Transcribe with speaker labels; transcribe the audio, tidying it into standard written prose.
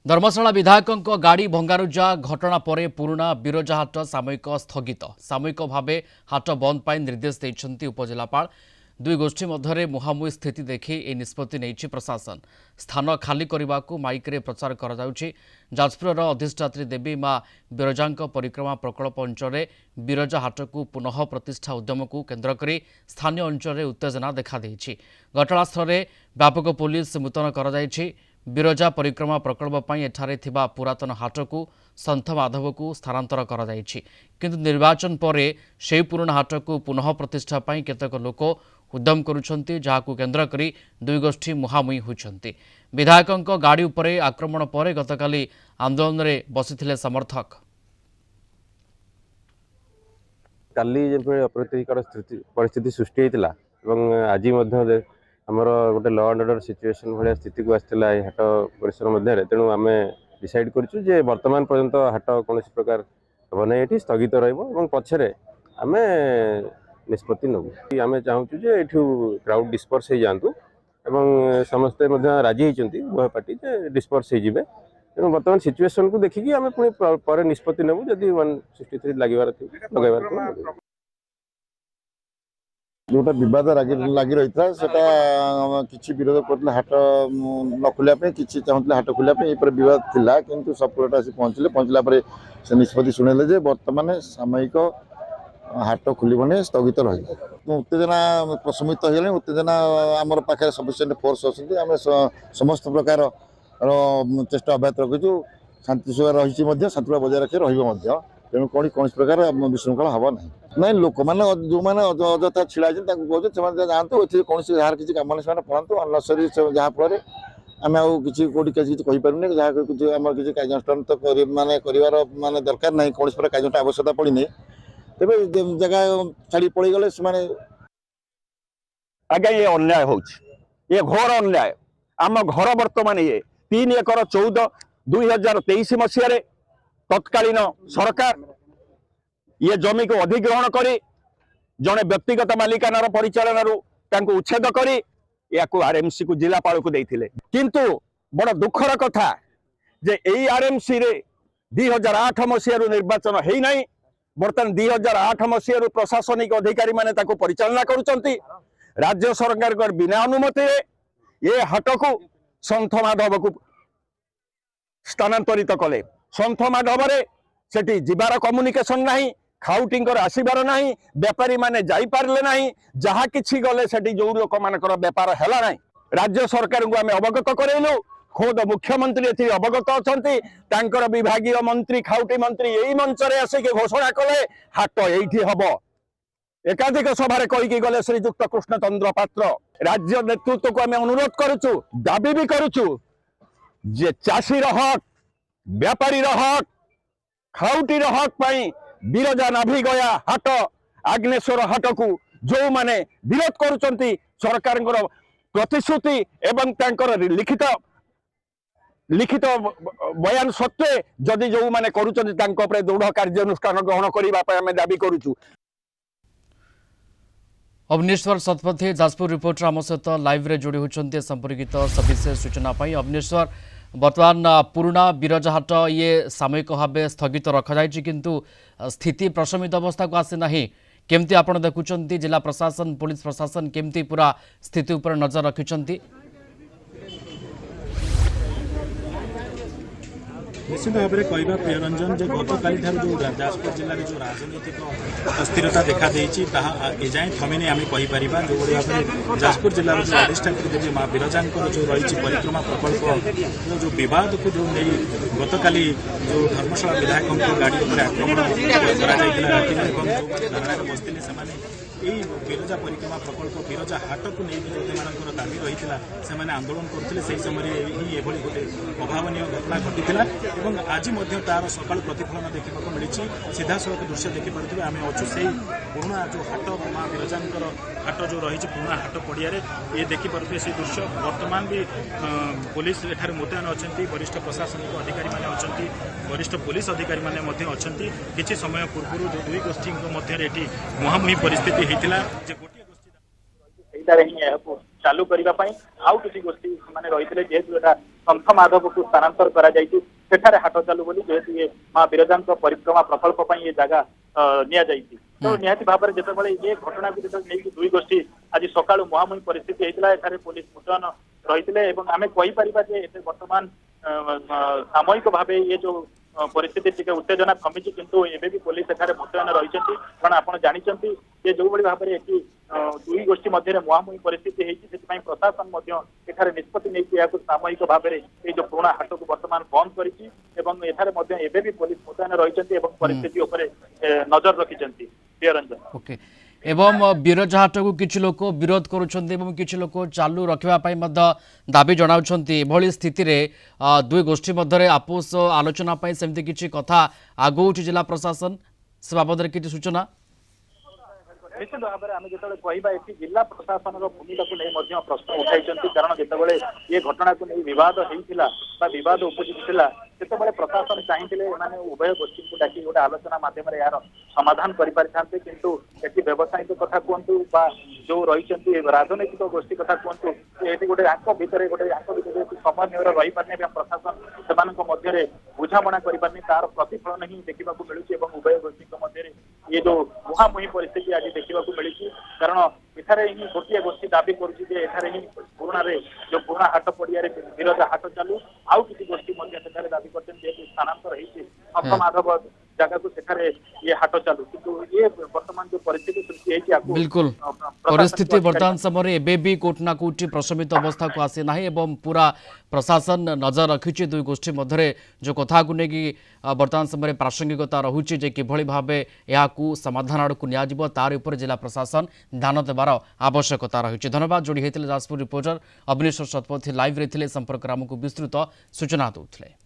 Speaker 1: धर्मशाला विधायकों गाड़ी भंगारुजा घटना पर पुराना बिरजा हाट सामयिक स्थगित सामयिक भाव हाट बंद पर निर्देश देते उपजिलापाल दुई गोष्ठी मध्य मुहांमुही स्थिति देखि ए निष्पत्ति नहीं प्रशासन स्थान खाली करने को माइक्रे प्रचार करापुर अधिष्ठात्री देवी मां बिरजा परिक्रमा प्रकल्प अंचल बिरजा हाट को पुनः प्रतिष्ठा उद्यम को केन्द्र कर स्थानीय अंचल उत्तेजना देखा घटनास्थल में व्यापक पुलिस मुतयन कर बिरजा परिक्रमा प्रकल्प एठारे थिबा पुरातन हाट को सन्थ माधव को स्थानांतर करा जायछि किंतु निर्वाचन पर से पुराना हाट को पुनः प्रतिष्ठा पाई केतेक लोक उद्यम करुछंती जाहाकु केन्द्र करी दुई गोष्ठी मुहांमुही होइछंती विधायकों गाड़ी उपरे आक्रमण पर गतकाली आंदोलन रे बसिथिले समर्थक
Speaker 2: काली जे अप्रीतिकर परिस्थिति सृष्टि होइतिला एवं आज मध्य आमर गोटे लॉ एंड ऑर्डर सिचुएशन भाया स्थिति को आसाला हाट परिसर मध्य तेणु आम डिसाइड करूँ जे वर्तमान पर्यंत हाट कौन प्रकार हम ना ये स्थगित रछे आम निष्पत्ति नबू आम चाहूँ जे क्राउड डिस्पर्स हो जातु समस्ते राजी होती उभय पार्टी डिस्पर्स हो तेणु वर्तमान सिचुएशन को देखिकी आम पुणी निष्पत्ति नबू जदि 163 लगे
Speaker 3: जोटा बद लगी रही था किसी विरोध करते हाट न खोलिया किसी चाहते हाट खोलिया बद थिला किंतु सपोर्ट आसी पहुँचला से निष्पत्ति शुणेले जे बर्तमान सामयिक हाट खोलने स्थगित रही उत्तेजना प्रशमित हो उत्तेजना आम पाखे सफिशिएंट फोर्स अच्छी आम समस्त प्रकार चेष्टा अब्याहत रखीचु शांति सुधा रही शांति बजाय रखी रही तेणु कौन प्रकार विशृंखला हम ना ना लोक मैंने जो मैंने अजथा छिड़ा कहते जातु कौन यार किसी कम नहीं पढ़ातु अननेसेसरी जहाँफल आम आगे कौटी किसी कहीपरूनी जहाँ किसी आम किसी कार्यानुष्ठान तो माने माने दरकार ना कौन प्रकार कार्य आवश्यकता पड़नी तेज जगह छाड़ी पड़े गले
Speaker 4: आज्ञा ये अन्याय हो घोर अन्याय आम घर बर्तमान ये 3 एकर 14 2023 मसीह तत्कालीन सरकार ये जमी को अधिग्रहण करी जड़े व्यक्तिगत मालिकानार परिचालन उच्छेद करी या आरएमसी को जिलापाल को देइथिले किंतु बड़ दुखर कथा जे एई आरएमसी रे 2008 मसीह निर्वाचन है नहीं बर्तमान 2008 मसीह प्रशासनिक अधिकारी माने ताको परिचालना करुचंती राज्य सरकार बिना अनुमति ये हाट को सन्थ माधव को स्थानांतरित कले सन्थ माधव सेठी जीवार कम्युनिकेशन नहीं खाउटिंगर आसबार नहीं व्यापारी माने जाई पारले नहीं जहाँ किछि गले सेठी जो लोक मानकर व्यापार हैला नहीं राज्य सरकार को आम अवगत करेलु खोद मुख्यमंत्री एथि अवगत अछंती तांकर विभागीय मंत्री खाउटी मंत्री यही मंच रे आसिक घोषणा कले हाट एठी हबो एकाधिक सभारे कहीकि गले श्रीजुक्त कृष्णचंद्र पात्र राज्य नेतृत्व को आम अनुरोध करुचु दाबी भी करुचु जे चाषी हक व्यापारी हक खाउटी हक पाई बिरजा नाभि गया हाट आग्नेश्वर हाट को जो माने विरोध करुचंती सरकार प्रतिश्रुति एवं तांकर लिखित बयान सत्वे जदि जो माने करुचंती तांको उपरे दृढ़ कार्यानुष्ठान ग्रहण करबा आमे दाबी करुचु।
Speaker 1: अवनीश्वर शतपथी जाजपुर रिपोर्टर आम सहित लाइव रे जोड़ी होती संपर्कित सविशेष सूचना पाई अवनीश्वर बर्तमान पुराना बिरजा हाट ये सामयिक भाव स्थगित रखा जायछि किंतु स्थिति प्रशमित अवस्था को आसी नाही केमती आपण देखुचंती जिला प्रशासन पुलिस प्रशासन केमती पूरा स्थिति उपर नजर रखिचंती
Speaker 5: निश्चित भाव में कहवा प्रियरंजन जो गतकाली जो जाजपुर जिले में जो राजनीतिक अस्थिरता देखा एजाएं थमिने आम कहीपर जो भाव में जाजपुर जिलार जो अधिष्ठात्री देवी मां बिरजा जो रही परिक्रमा प्रकल्प जो विवाद को जो नहीं गतकाली जो धर्मशाला विधायकों गाड़ी उपर आक्रमण बसते यही बिरजा परिक्रमा प्रकल्प बिरजा हाट को नहीं जो दाबी रही से आंदोलन करते से समय ही एभली गोटे अभावन घटना घटी आज तार सकाल प्रतिफलन देखा मिली सीधा सड़क दृश्य देखिपे आम अच्छु से पुराना जो हाट मां बिरजा हाट जो रही पुराना हाट पड़िया ये देखिपे से दृश्य बर्तमान भी पुलिस एठार मुतयन अच्छा वरिष्ठ प्रशासनिक अधिकारी मैंने अच्छा वरिष्ठ पुलिस अधिकारी मैंने अच्छा किसी समय पूर्व दुई गोष्ठी मध्य मुहांमुही परिस्थिति होता गोटे गोष्ठी चालू करने आउ किसी गोष्ठी मैंने रही जेहेतु ଶଙ୍ଖ ମାଧବକୁ ସ୍ଥାନାନ୍ତର କରାଯାଇଛି ସେଠାରେ ହାଟ ଚାଲୁ ବୋଲି ଯେହେତୁ ଏ ମା ବିରଜାଙ୍କ ପରିକ୍ରମା ପ୍ରକଳ୍ପ ପାଇଁ ଏ ଜାଗା ନିଆଯାଇଛି। ତ ନିହାତି ଭାବରେ ଯେତେବେଳେ ଏ ଘଟଣାକୁ ଯେତେବେଳେ ନେଇକି ଦୁଇ ଗୋଷ୍ଠୀ ଆଜି ସକାଳୁ ମୁହାଁମୁହିଁ ପରିସ୍ଥିତି ହେଇଥିଲା ଏଠାରେ ପୋଲିସ ମୁତୟନ ରହିଥିଲେ ଏବଂ ଆମେ କହିପାରିବା ଯେ ଏତେ ବର୍ତ୍ତମାନ ସାମୟିକ ଭାବେ ଏ ଯୋଉ ପରିସ୍ଥିତି ଟିକେ ଉତ୍ତେଜନା କମିଛି କିନ୍ତୁ ଏବେ ବି ପୋଲିସ ଏଠାରେ ମୁତୟନ ରହିଛନ୍ତି କାରଣ ଆପଣ ଜାଣିଛନ୍ତି ଯେ ଯୋଉଭଳି ଭାବରେ ଏଠି ଦୁଇ ଗୋଷ୍ଠୀ ମଧ୍ୟରେ ମୁହାଁମୁହିଁ ପରିସ୍ଥିତି ହେଇଛି ସେଥିପାଇଁ ପ୍ରଶାସନ ମଧ୍ୟ ଏଠାରେ ନିଷ୍ପତ୍ତି ନେଇକି ଏହାକୁ ସାମୟିକ ଭାବରେ ଏଇ ଯୋଉ ପୁରୁଣା ହାଟକୁ ବର୍ତ୍ତମାନ ବନ୍ଦ କରିଛି ଏବଂ ଏଠାରେ ମଧ୍ୟ ଏବେ ବି ପୋଲିସ ମୁତୟନ ରହିଛନ୍ତି ଏବଂ ପରିସ୍ଥିତି ଉପରେ ନଜର ରଖିଛନ୍ତି। ପ୍ରିୟରଞ୍ଜନ
Speaker 1: ओके एवं बिरजा हाटକୁ କିଛି ଲୋକ ବିରୋଧ କରୁଛନ୍ତି ଏବଂ କିଛି ଲୋକ ଚାଲୁ ରଖିବା ପାଇଁ ମଧ୍ୟ ଦାବି ଜଣାଉଛନ୍ତି। ଏଭଳି ସ୍ଥିତିରେ ଦୁଇ ଗୋଷ୍ଠୀ ମଧ୍ୟରେ ଆପୋଷ ଆଲୋଚନା ପାଇଁ ସେମିତି କିଛି କଥା ଆଗଉଛି ଜିଲ୍ଲା ପ୍ରଶାସନ ସେ ବାବଦରେ କିଛି ସୂଚନା
Speaker 5: ନିଶ୍ଚିତ ଭାବରେ ଆମେ ଯେତେବେଳେ କହିବା ଏଠି ଜିଲ୍ଲା ପ୍ରଶାସନର ଭୂମିକାକୁ ନେଇ ମଧ୍ୟ ପ୍ରଶ୍ନ ଉଠାଇଛନ୍ତି କାରଣ ଯେତେବେଳେ ଏ ଘଟଣାକୁ ନେଇ ବିବାଦ ହେଇଥିଲା ବା ବିବାଦ ଉପୁଜିଥିଲା ସେତେବେଳେ ପ୍ରଶାସନ ଚାହିଁଥିଲେ ଏମାନେ ଉଭୟ ଗୋଷ୍ଠୀଙ୍କୁ ଡାକି ଗୋଟେ ଆଲୋଚନା ମାଧ୍ୟମରେ ଏହାର ସମାଧାନ କରିପାରିଥାନ୍ତେ କିନ୍ତୁ ଏଠି ବ୍ୟବସାୟିକ କଥା କୁହନ୍ତୁ ବା ଯୋଉ ରହିଛନ୍ତି ରାଜନୈତିକ ଗୋଷ୍ଠୀ କଥା କୁହନ୍ତୁ ଏଠି ଗୋଟେ ଆଙ୍କ ଭିତରେ ସମନ୍ୱୟର ରହିପାରୁନି ଏବଂ ପ୍ରଶାସନ ସେମାନଙ୍କ ମଧ୍ୟରେ ବୁଝାମଣା କରିପାରୁନି ତାର ପ୍ରତିଫଳନ ହିଁ ଦେଖିବାକୁ ମିଳୁଛି ଏବଂ ଉଭୟ ଗୋଷ୍ଠୀଙ୍କ ମଧ୍ୟରେ ये जो मुहांमुही परिस्थिति आज देखा मिली कारण एठारे ही गोटे गोष्ठी दाबी करुच्ची एठारे ही जो पुराणा हाट पड़िया बिरजा हाट चालू आउ किसी गोष्ठी दाबी कर स्थानांतर शंख माधव जगह को सेठारे ये हाट चालू किंतु ये वर्तमान जो परिस्थिति सृष्टि
Speaker 1: बिल्कुल परिस्थिति वर्तमान समय एबे भी कोट ना कोटी प्रशमित अवस्था को आसी नाही एवं पूरा प्रशासन नजर रखिछि दुई गोष्ठी मध्य जो कथा को नेकी वर्तमान समय प्रासंगिकता रहुछि जे किभଳି भाबे याकू समाधान आड़कू नियाजिबो तार ऊपर जिला प्रशासन ध्यान देवार आवश्यकता रही। धन्यवाद जोड़ी होते जाजपुर रिपोर्टर अवनीश्वर शतपथी लाइव रे थिले संपर्क आमको विस्तृत सूचना देउथिले।